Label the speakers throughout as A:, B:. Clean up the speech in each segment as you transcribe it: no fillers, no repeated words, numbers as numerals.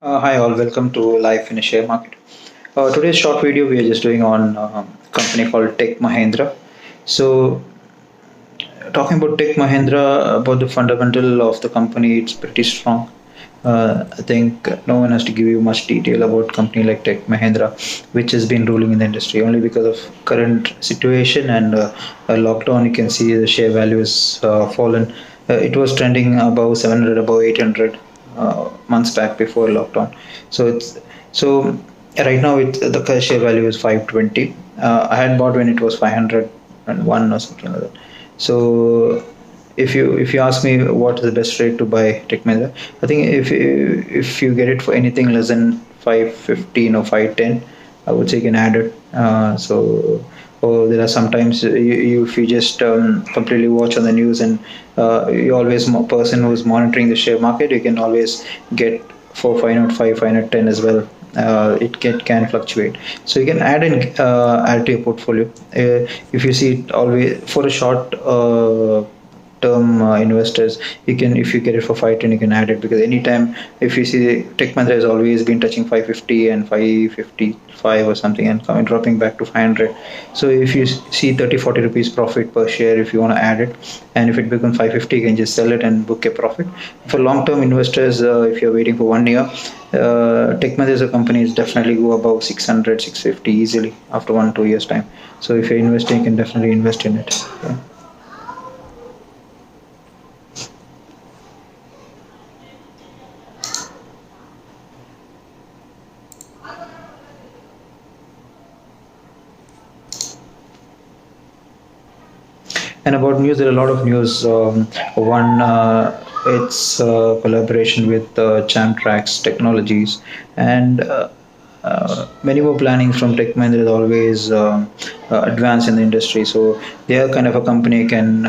A: Hi all, welcome to Life in a Share Market. Today's short video we are just doing on a company called Tech Mahindra. So, talking about Tech Mahindra, about the fundamental of the company, it's pretty strong. I think no one has to give you much detail about company like Tech Mahindra, which has been ruling in the industry only because of current situation and a lockdown. You can see the share value has fallen. It was trending above 700, above 800 months back before lockdown. So right now the share value is 520. I had bought when it was 501 or something like that. So if you ask me what is the best rate to buy Tech Mahindra, I think if you get it for anything less than 515 or 510, I would say you can add it. Or there are sometimes if you just completely watch on the news and you always person who's monitoring the share market, you can always get for 505, 510 as well. It can fluctuate, so you can add to your portfolio. If you see it always for a short term investors, you can, if you get it for 510, you can add it, because anytime if you see Tech Mahindra has always been touching 550 and 555 or something and coming dropping back to 500. So if you see 30-40 rupees profit per share, if you want to add it, and if it becomes 550, you can just sell it and book a profit. For long term investors, if you're waiting for 1 year, Tech Mahindra as a company is definitely go above 600, 650 easily after 1-2 years time. So if you're investing, you can definitely invest in it. Yeah. And about news, there are a lot of news. One, it's collaboration with Chamtrax Technologies, and many more planning from Tech Mahindra is always advance in the industry. So they are kind of a company you can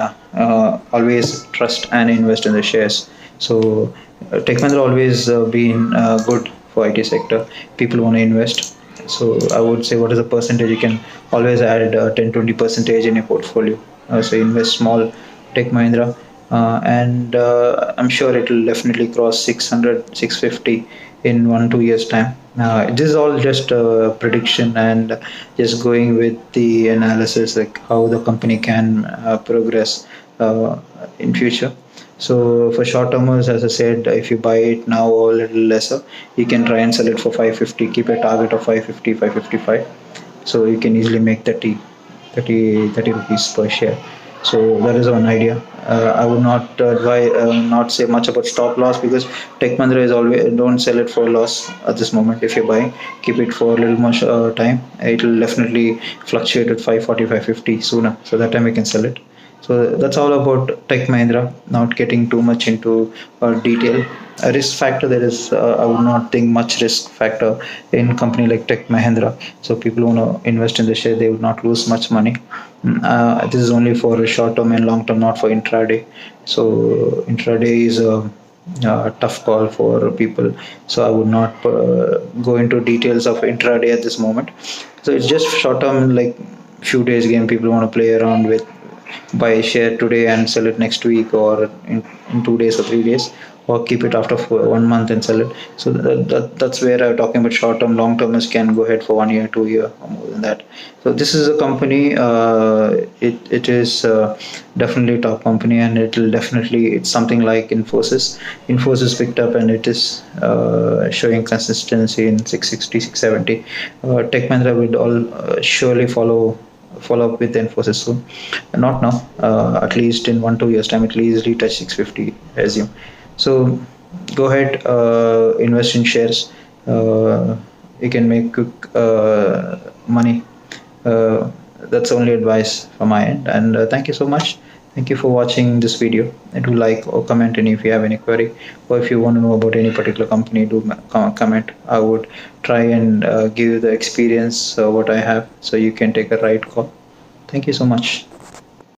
A: always trust and invest in the shares. So Tech Mahindra always been good for IT sector. People want to invest. So I would say, what is the percentage? You can always add 10-20 percentage in your portfolio. So invest small Tech Mahindra, and I'm sure it will definitely cross 600, 650 in 1-2 years time. This is all just a prediction and just going with the analysis, like how the company can progress in future. So for short termers, as I said, if you buy it now or a little lesser, you can try and sell it for 550. Keep a target of 550, 555. So you can easily make 30 rupees per share. So that is one idea. I would not not say much about stop loss, because Tech Mahindra is always, don't sell it for loss at this moment. If you're buying, keep it for a little much time. It will definitely fluctuate at 540, 550 sooner. So that time we can sell it. So that's all about Tech Mahindra. Not getting too much into detail. A risk factor, there is, I would not think much risk factor in company like Tech Mahindra. So people who want to invest in the share, they would not lose much money. This is only for short term and long term, not for intraday. So intraday is a tough call for people. So I would not go into details of intraday at this moment. So it's just short term, like few days game. People want to play around with, buy a share today and sell it next week, or in 2 days or 3 days, or keep it after 1 month and sell it. So that's where I'm talking about short term. Long termers can go ahead for 1 year, 2 year, or more than that. So this is a company. It is definitely top company, and it will definitely, it's something like Infosys. Infosys picked up, and it is showing consistency in 660, 670. Tech Mahindra will all surely follow up with Infosys soon. Not now, at least in 1-2 years time, it will easily touch 650, I assume. So go ahead, invest in shares. You can make quick money. That's only advice from my end. And thank you so much. Thank you for watching this video. Do like or comment, and if you have any query, or if you want to know about any particular company, do comment. I would try and give you the experience what I have, so you can take a right call. Thank you so much.